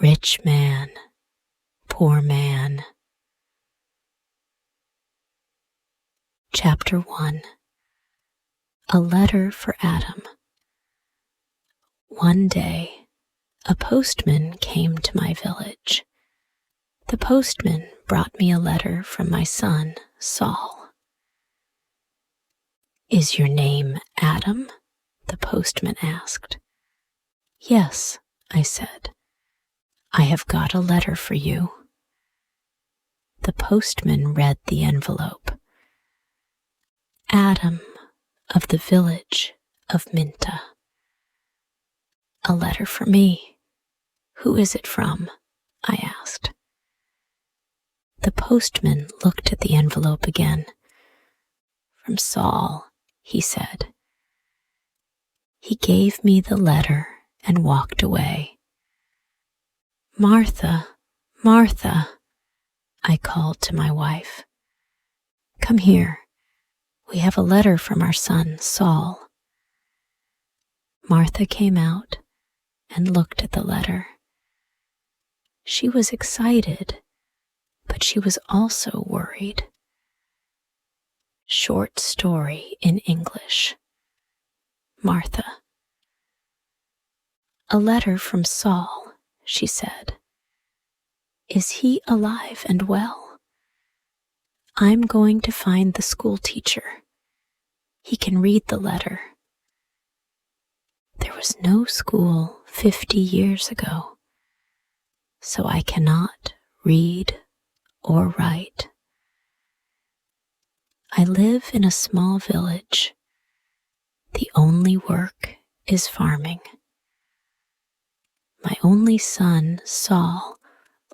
Rich man, poor man. Chapter 1. A letter for Adam. One day, a postman came to my village. The postman brought me a letter from my son, Saul. "Is your name Adam?" the postman asked. "Yes," I said. "I have got a letter for you." The postman read the envelope. "Adam of the village of Minta." "A letter for me. Who is it from?" I asked. The postman looked at the envelope again. "From Saul," he said. He gave me the letter and walked away. "Martha, Martha," I called to my wife. "Come here. We have a letter from our son, Saul." Martha came out and looked at the letter. She was excited, but she was also worried. Short story in English. Martha. "A letter from Saul," she said. "Is he alive and well? I'm going to find the school teacher. He can read the letter." There was no school 50 years ago, so I cannot read or write. I live in a small village. The only work is farming. My only son, Saul,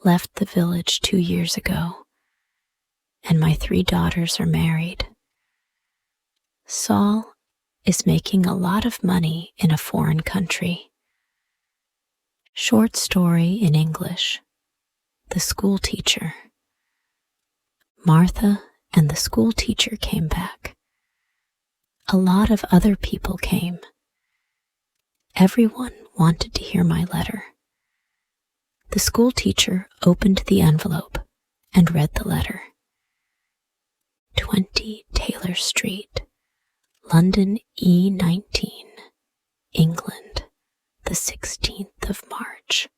left the village 2 years ago, and my 3 daughters are married. Saul is making a lot of money in a foreign country. Short story in English. The school teacher. Martha and the school teacher came back. A lot of other people came. Everyone wanted to hear my letter. The school teacher opened the envelope and read the letter. 20 Taylor Street, London E19, England, the 16th of March.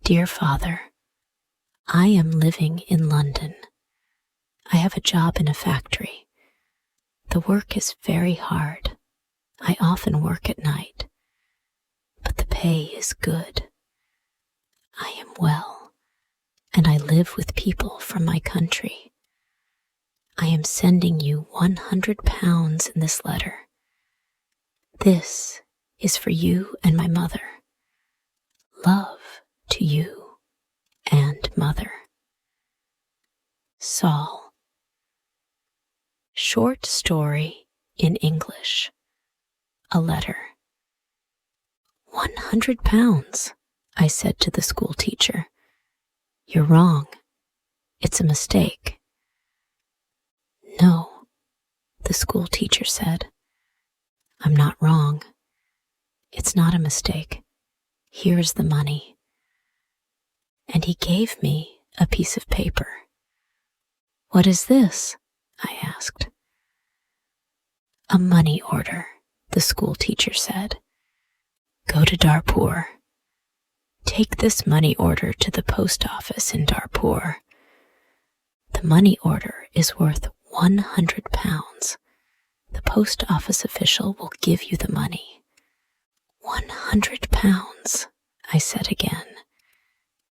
Dear Father, I am living in London. I have a job in a factory. The work is very hard. I often work at night, but the pay is good. I am well, and I live with people from my country. I am sending you £100 in this letter. This is for you and my mother. Love to you and mother. Saul. Short story in English. A letter. £100, I said to the school teacher. "You're wrong. It's a mistake." "No," the school teacher said. "I'm not wrong. It's not a mistake. Here's the money." And he gave me a piece of paper. "What is this?" I asked. "A money order," the school teacher said. "Go to Darpur. Take this money order to the post office in Darpur. The money order is worth £100. The post office official will give you the money." £100, I said again.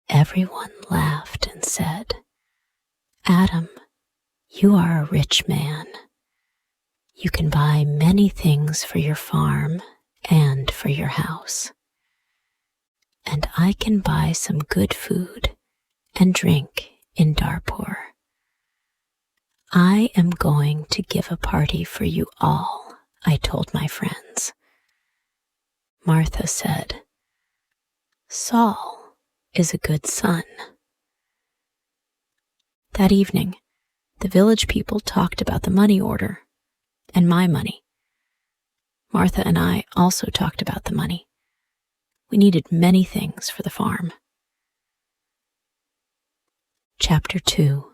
Everyone laughed and said, "Adam, you are a rich man. You can buy many things for your farm and for your house. And I can buy some good food and drink in Darpur. I am going to give a party for you all," I told my friends. Martha said, "Saul is a good son." That evening, the village people talked about the money order and my money. Martha and I also talked about the money. We needed many things for the farm. Chapter 2.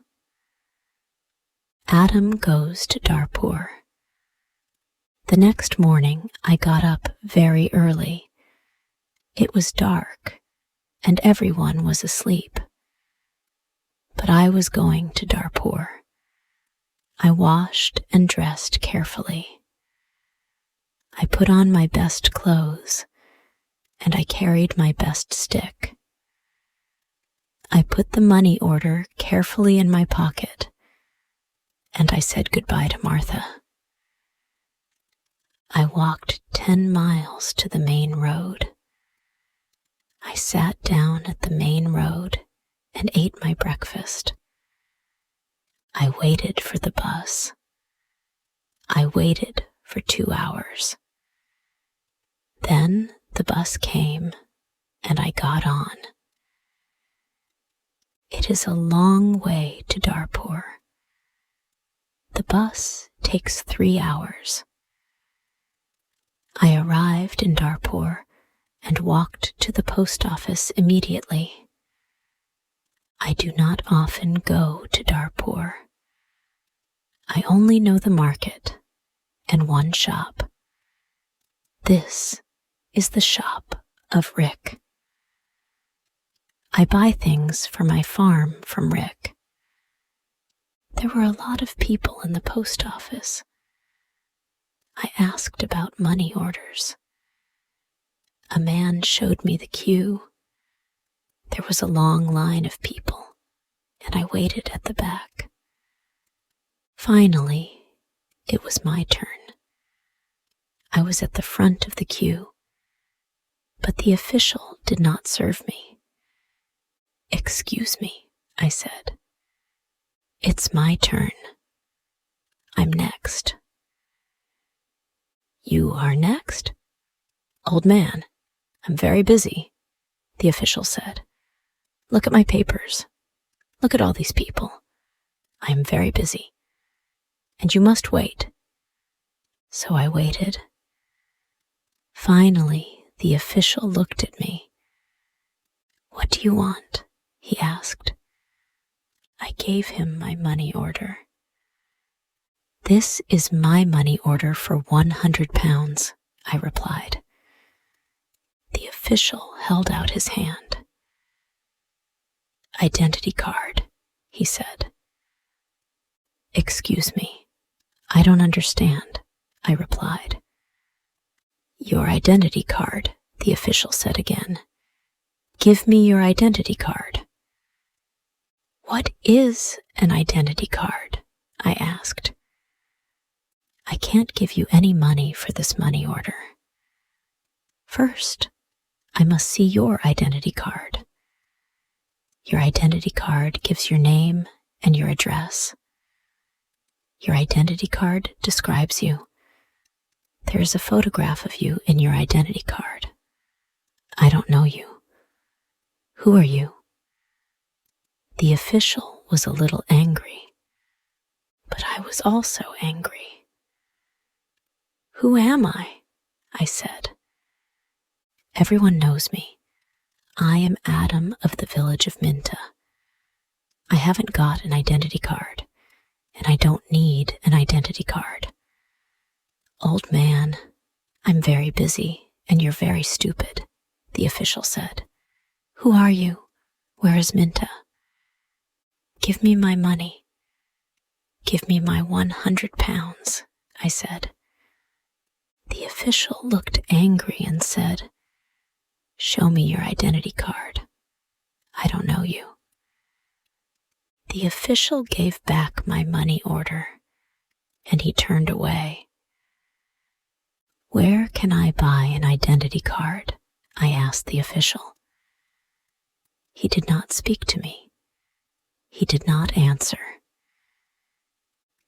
Adam goes to Darpur. The next morning, I got up very early. It was dark, and everyone was asleep. But I was going to Darpur. I washed and dressed carefully. I put on my best clothes, and I carried my best stick. I put the money order carefully in my pocket, and I said goodbye to Martha. I walked 10 miles to the main road. I sat down at the main road and ate my breakfast. I waited for the bus. I waited for 2 hours. Then the bus came, and I got on. It is a long way to Darpur. The bus takes 3 hours. I arrived in Darpur and walked to the post office immediately. I do not often go to Darpur. I only know the market and one shop. This is the shop of Rick. I buy things for my farm from Rick. There were a lot of people in the post office. I asked about money orders. A man showed me the queue. There was a long line of people, and I waited at the back. Finally, it was my turn. I was at the front of the queue, but the official did not serve me. "Excuse me," I said. "It's my turn. I'm next." "You are next? Old man, I'm very busy," the official said. "Look at my papers. Look at all these people. I am very busy, and you must wait." So I waited. Finally, the official looked at me. "What do you want?" he asked. I gave him my money order. "This is my money order for 100 pounds, I replied. The official held out his hand. "Identity card," he said. "Excuse me, I don't understand," I replied. "Your identity card," the official said again. "Give me your identity card." "What is an identity card?" I asked. "I can't give you any money for this money order. First, I must see your identity card. Your identity card gives your name and your address. Your identity card describes you. There is a photograph of you in your identity card. I don't know you. Who are you?" The official was a little angry, but I was also angry. "Who am I?" I said. "Everyone knows me. I am Adam of the village of Minta. I haven't got an identity card, and I don't need an identity card." "Old man, I'm very busy, and you're very stupid," the official said. "Who are you? Where is Minta?" "Give me my money. Give me my 100 pounds, I said. The official looked angry and said, "Show me your identity card. I don't know you." The official gave back my money order, and he turned away. "Where can I buy an identity card?" I asked the official. He did not speak to me. He did not answer.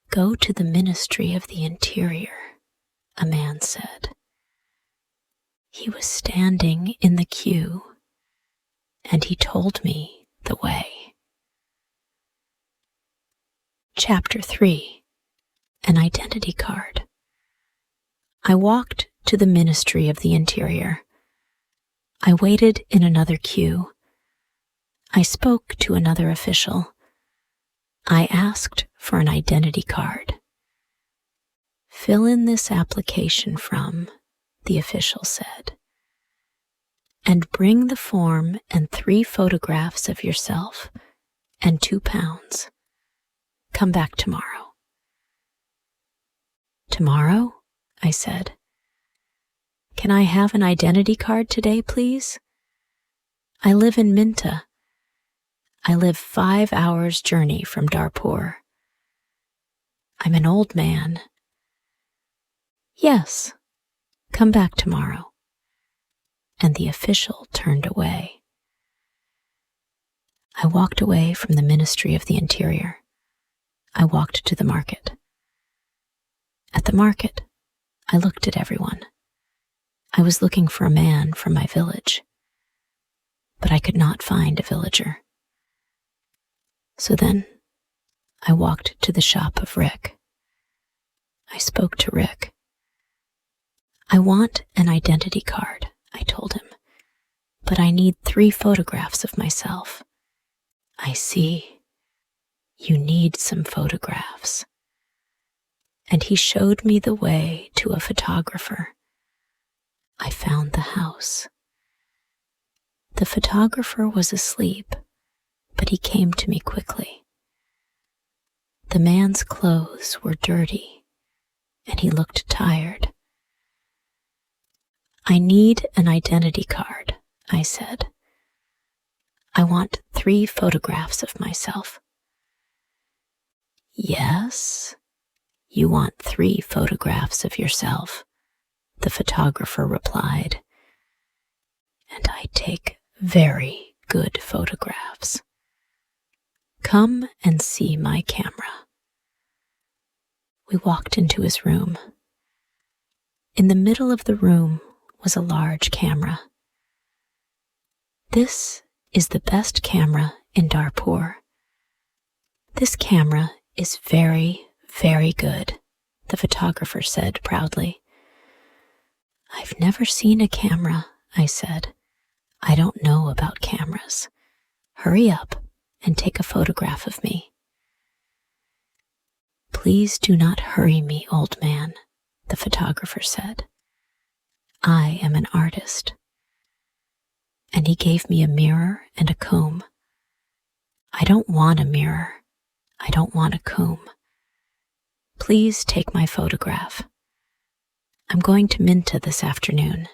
"Go to the Ministry of the Interior," a man said. He was standing in the queue, and he told me the way. Chapter 3. An Identity Card. I walked to the Ministry of the Interior. I waited in another queue. I spoke to another official. I asked for an identity card. Fill in this application from, the official said, and bring the form and 3 photographs of yourself and £2. Come back tomorrow. Tomorrow? I said. Can I have an identity card today, please? I live in Minta. I live 5 hours' journey from Darpur. I'm an old man. Yes, come back tomorrow. And the official turned away. I walked away from the Ministry of the Interior. I walked to the market. At the market, I looked at everyone. I was looking for a man from my village, but I could not find a villager. So then, I walked to the shop of Rick. I spoke to Rick. I want an identity card, I told him, but I need 3 photographs of myself. I see. You need some photographs. And he showed me the way to a photographer. I found the house. The photographer was asleep, but he came to me quickly. The man's clothes were dirty, and he looked tired. I need an identity card, I said. I want 3 photographs of myself. Yes, you want 3 photographs of yourself, the photographer replied. And I take very good photographs. Come and see my camera. We walked into his room. In the middle of the room was a large camera. This is the best camera in Darpur. This camera is very, very good, the photographer said proudly. I've never seen a camera, I said. I don't know about cameras. Hurry up and take a photograph of me. Please do not hurry me, old man, the photographer said. I am an artist. And he gave me a mirror and a comb. I don't want a mirror. I don't want a comb. Please take my photograph. I'm going to Minta this afternoon,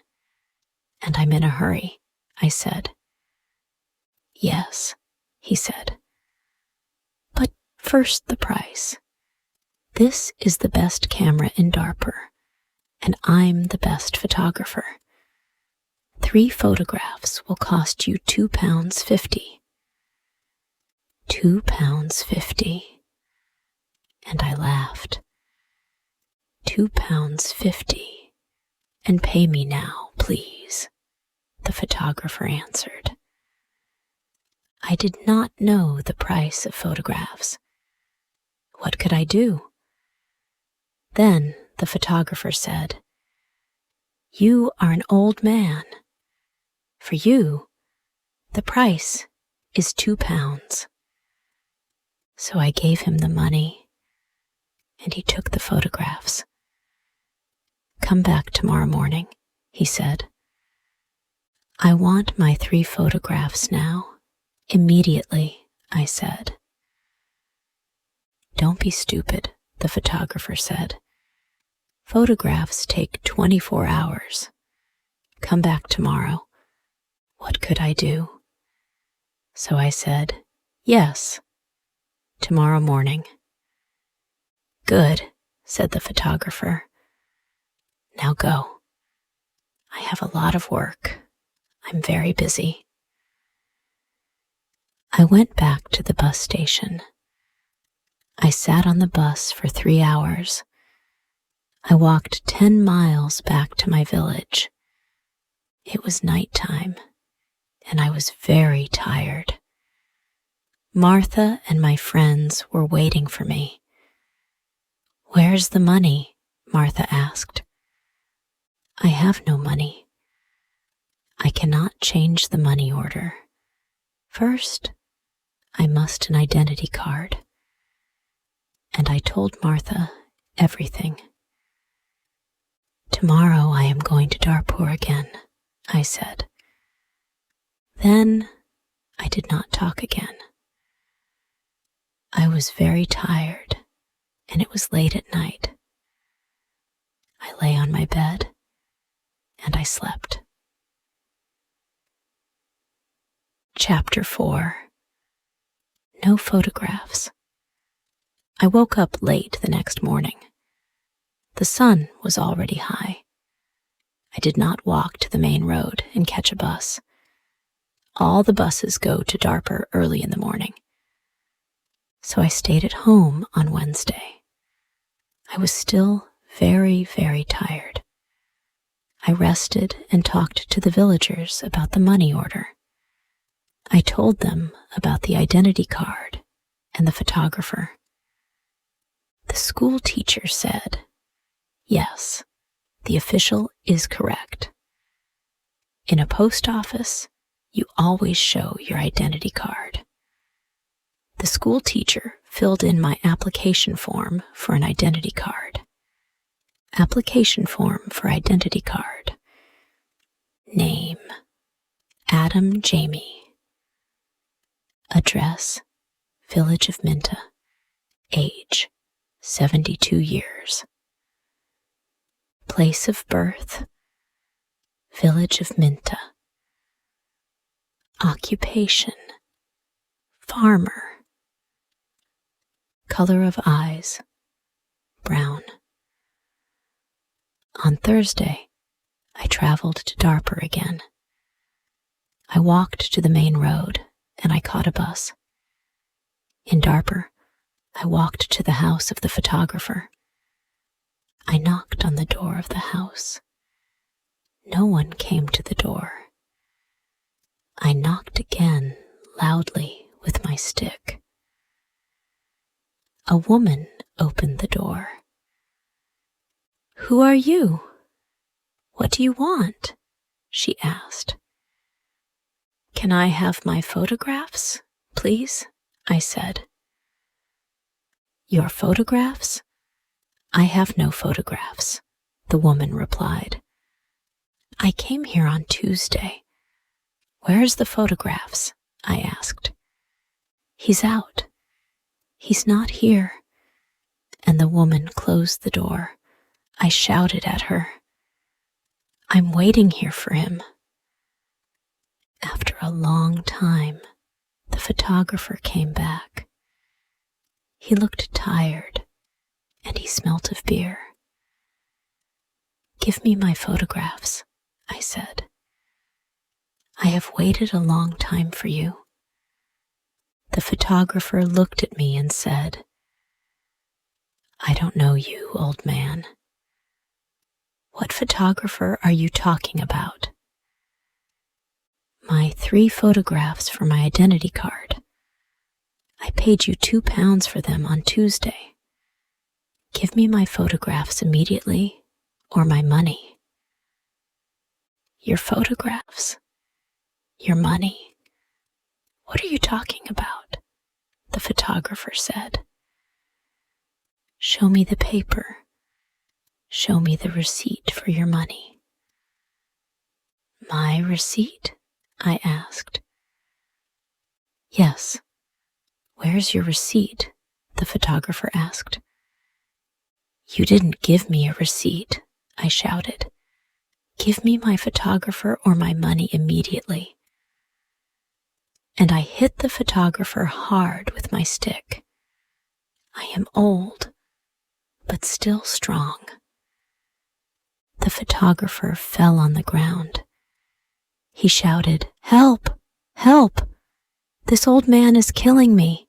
and I'm in a hurry, I said. Yes, he said. But first the price. This is the best camera in Darpur, and I'm the best photographer. 3 photographs will cost you £2.50. £2.50. And I laughed. £2.50. And pay me now, please, the photographer answered. I did not know the price of photographs. What could I do? Then the photographer said, You are an old man. For you, the price is £2. So I gave him the money, and he took the photographs. Come back tomorrow morning, he said. I want my 3 photographs now, immediately, I said. Don't be stupid, the photographer said. Photographs take 24 hours. Come back tomorrow. What could I do? So I said, yes, tomorrow morning. Good, said the photographer. Now go. I have a lot of work. I'm very busy. I went back to the bus station. I sat on the bus for 3 hours. I walked 10 miles back to my village. It was nighttime, and I was very tired. Martha and my friends were waiting for me. Where's the money? Martha asked. I have no money. I cannot change the money order. First, I must an identity card. And I told Martha everything. Tomorrow I am going to Darpur again, I said. Then I did not talk again. I was very tired, and it was late at night. I lay on my bed, and I slept. Chapter 4. No photographs. I woke up late the next morning. The sun was already high. I did not walk to the main road and catch a bus. All the buses go to Darpur early in the morning. So I stayed at home on Wednesday. I was still very, very tired. I rested and talked to the villagers about the money order. I told them about the identity card and the photographer. The school teacher said, yes, the official is correct. In a post office, you always show your identity card. The school teacher filled in my application form for an identity card. Application form for identity card. Name, Adam Jamie. Address, Village of Minta. Age, 72 years. Place of birth, Village of Minta. Occupation, farmer. Color of eyes, brown. On Thursday, I traveled to Darpur again. I walked to the main road and I caught a bus. In Darpur, I walked to the house of the photographer. I knocked on the door of the house. No one came to the door. I knocked again loudly with my stick. A woman opened the door. Who are you? What do you want? She asked. Can I have my photographs, please? I said. Your photographs? I have no photographs, the woman replied. I came here on Tuesday. Where's the photographs? I asked. He's out. He's not here. And the woman closed the door. I shouted at her. I'm waiting here for him. After a long time, the photographer came back. He looked tired, and he smelt of beer. Give me my photographs, I said. I have waited a long time for you. The photographer looked at me and said, I don't know you, old man. What photographer are you talking about? My 3 photographs for my identity card. I paid you £2 for them on Tuesday. Give me my photographs immediately, or my money. Your photographs? Your money? What are you talking about? The photographer said. Show me the paper. Show me the receipt for your money. My receipt? I asked. Yes. Where's your receipt? The photographer asked. You didn't give me a receipt, I shouted. Give me my photographer or my money immediately. And I hit the photographer hard with my stick. I am old, but still strong. The photographer fell on the ground. He shouted, Help! Help! This old man is killing me.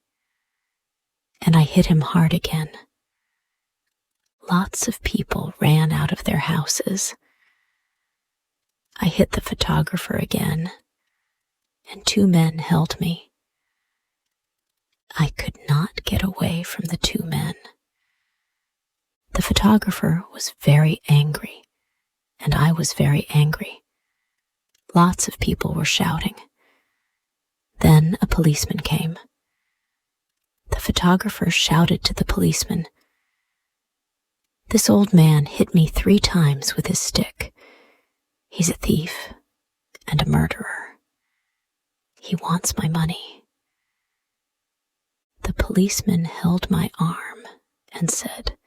And I hit him hard again. Lots of people ran out of their houses. I hit the photographer again, and 2 men held me. I could not get away from the 2 men. The photographer was very angry, and I was very angry. Lots of people were shouting. Then a policeman came. The photographer shouted to the policeman, "This old man hit me 3 times with his stick. He's a thief and a murderer. He wants my money." The policeman held my arm and said,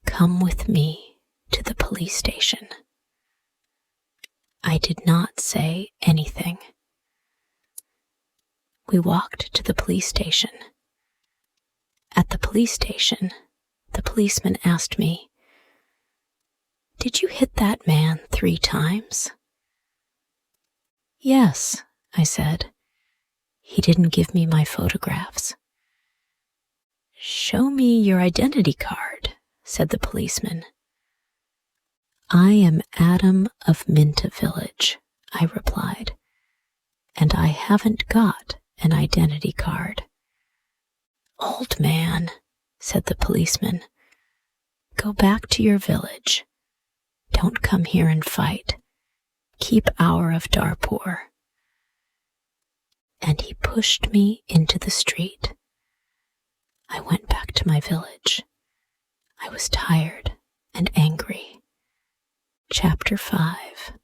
"Come with me to the police station." I did not say anything. We walked to the police station. At the police station, the policeman asked me, "Did you hit that man 3 times?" "Yes," I said. "He didn't give me my photographs." "Show me your identity card," said the policeman. "I am Adam of Minta village," I replied, "and I haven't got an identity card." "Old man," said the policeman, "go back to your village. Don't come here and fight. Keep out of Darpur." And he pushed me into the street. I went back to my village. I was tired and angry. Chapter 5.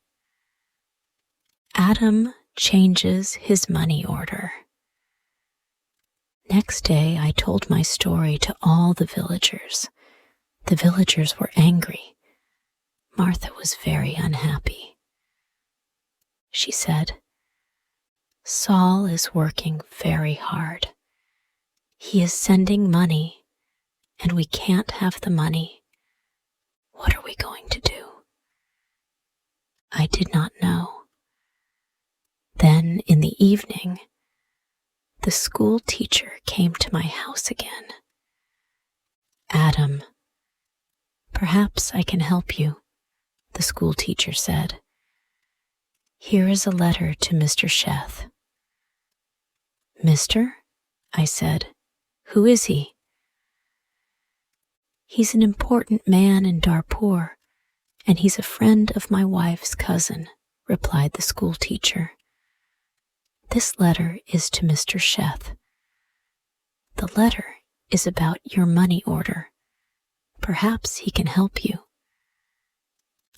Adam changes his money order. Next day, I told my story to all the villagers. The villagers were angry. Martha was very unhappy. She said, "Saul is working very hard. He is sending money, and we can't have the money. What are we going to do?" I did not know. Then, in the evening, the school teacher came to my house again. "Adam, perhaps I can help you," the school teacher said. "Here is a letter to Mr. Sheth." "Mister?" I said. "Who is he?" "He's an important man in Darpur, and he's a friend of my wife's cousin," replied the school teacher. "This letter is to Mr. Sheth. The letter is about your money order. Perhaps he can help you."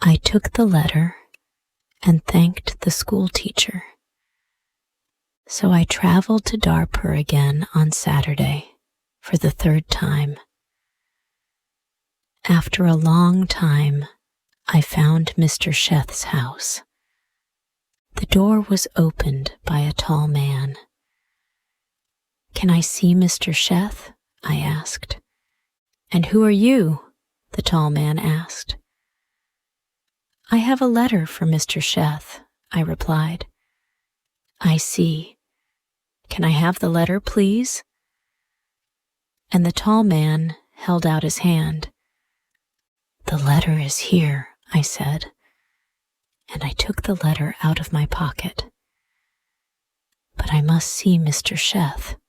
I took the letter and thanked the school teacher. So I traveled to Darpur again on Saturday for the 3rd time. After a long time, I found Mr. Sheth's house. The door was opened by a tall man. "Can I see Mr. Sheth?" I asked. "And who are you?" the tall man asked. "I have a letter for Mr. Sheth," I replied. "I see. Can I have the letter, please?" And the tall man held out his hand. "The letter is here," I said, and I took the letter out of my pocket. "But I must see Mr. Sheth."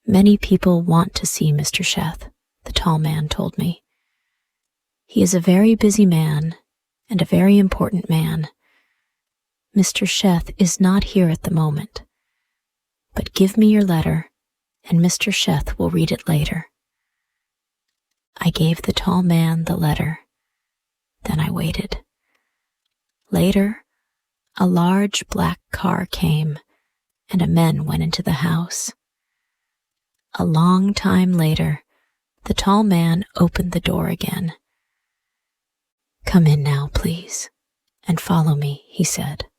"Many people want to see Mr. Sheth," the tall man told me. "He is a very busy man and a very important man. Mr. Sheth is not here at the moment, but give me your letter and Mr. Sheth will read it later." I gave the tall man the letter. Then I waited. Later, a large black car came and a man went into the house. A long time later, the tall man opened the door again. "Come in now, please, and follow me," he said.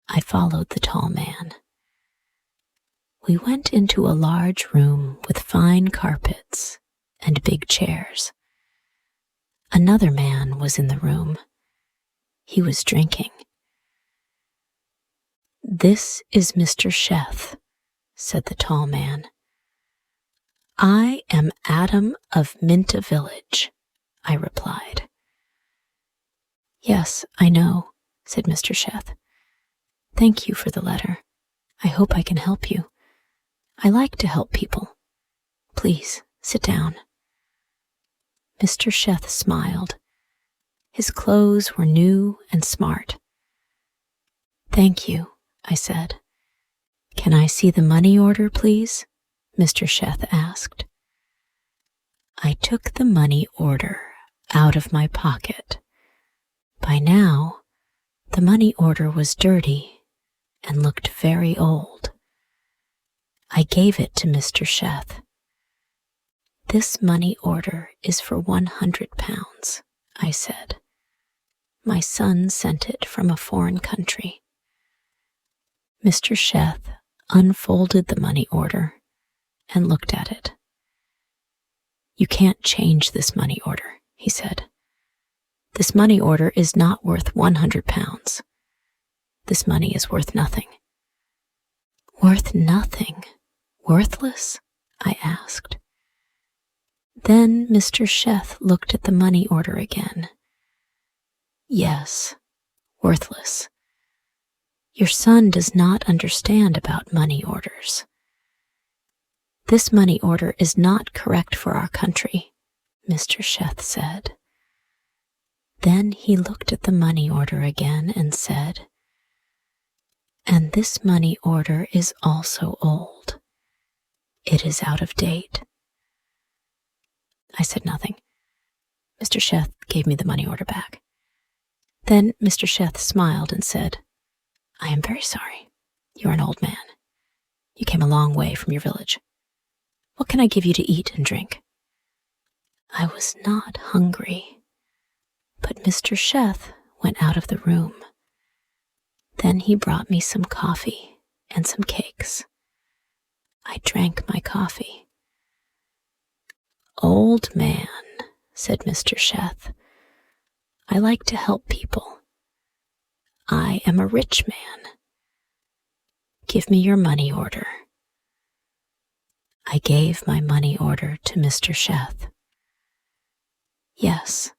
I followed the tall man. We went into a large room with fine carpets and big chairs. Another man was in the room. He was drinking. "This is Mr. Sheth," said the tall man. "I am Adam of Minta village," I replied. "Yes, I know," said Mr. Sheth. "Thank you for the letter. I hope I can help you. I like to help people. Please, sit down." Mr. Sheth smiled. His clothes were new and smart. "Thank you," I said. "Can I see the money order, please?" Mr. Sheth asked. I took the money order out of my pocket. By now, the money order was dirty and looked very old. I gave it to Mr. Sheth. "This money order is for £100, I said. "My son sent it from a foreign country." Mr. Sheth unfolded the money order and looked at it. "You can't change this money order," he said. "This money order is not worth £100. This money is worth nothing." "Worth nothing? Worthless?" I asked. Then Mr. Sheth looked at the money order again. "Yes, worthless. Your son does not understand about money orders. This money order is not correct for our country," Mr. Sheth said. Then he looked at the money order again and said, "And this money order is also old. It is out of date." I said nothing. Mr. Sheth gave me the money order back. Then Mr. Sheth smiled and said, "I am very sorry. You are an old man. You came a long way from your village. What can I give you to eat and drink?" I was not hungry, but Mr. Sheth went out of the room. Then he brought me some coffee and some cakes. I drank my coffee. "Old man," said Mr. Sheth, "I like to help people. I am a rich man. Give me your money order." I gave my money order to Mr. Sheth. "Yes,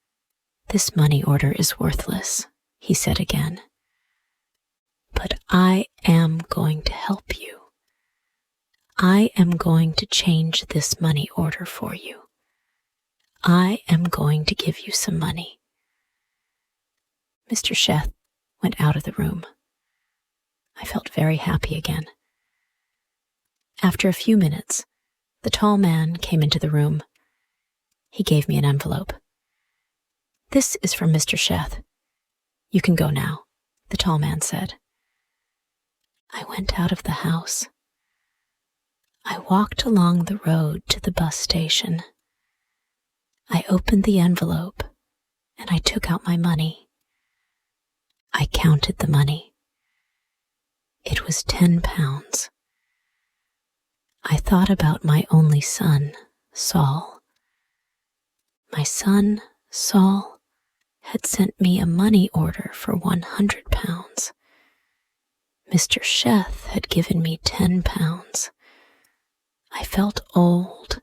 this money order is worthless," he said again. "But I am going to help you. I am going to change this money order for you. I am going to give you some money." Mr. Sheth went out of the room. I felt very happy again. After a few minutes, the tall man came into the room. He gave me an envelope. "This is from Mr. Sheth. You can go now," the tall man said. I went out of the house. I walked along the road to the bus station. I opened the envelope and I took out my money. I counted the money. It was £10. I thought about my only son, Saul. My son, Saul, had sent me a money order for £100. Mr. Sheth had given me £10. I felt old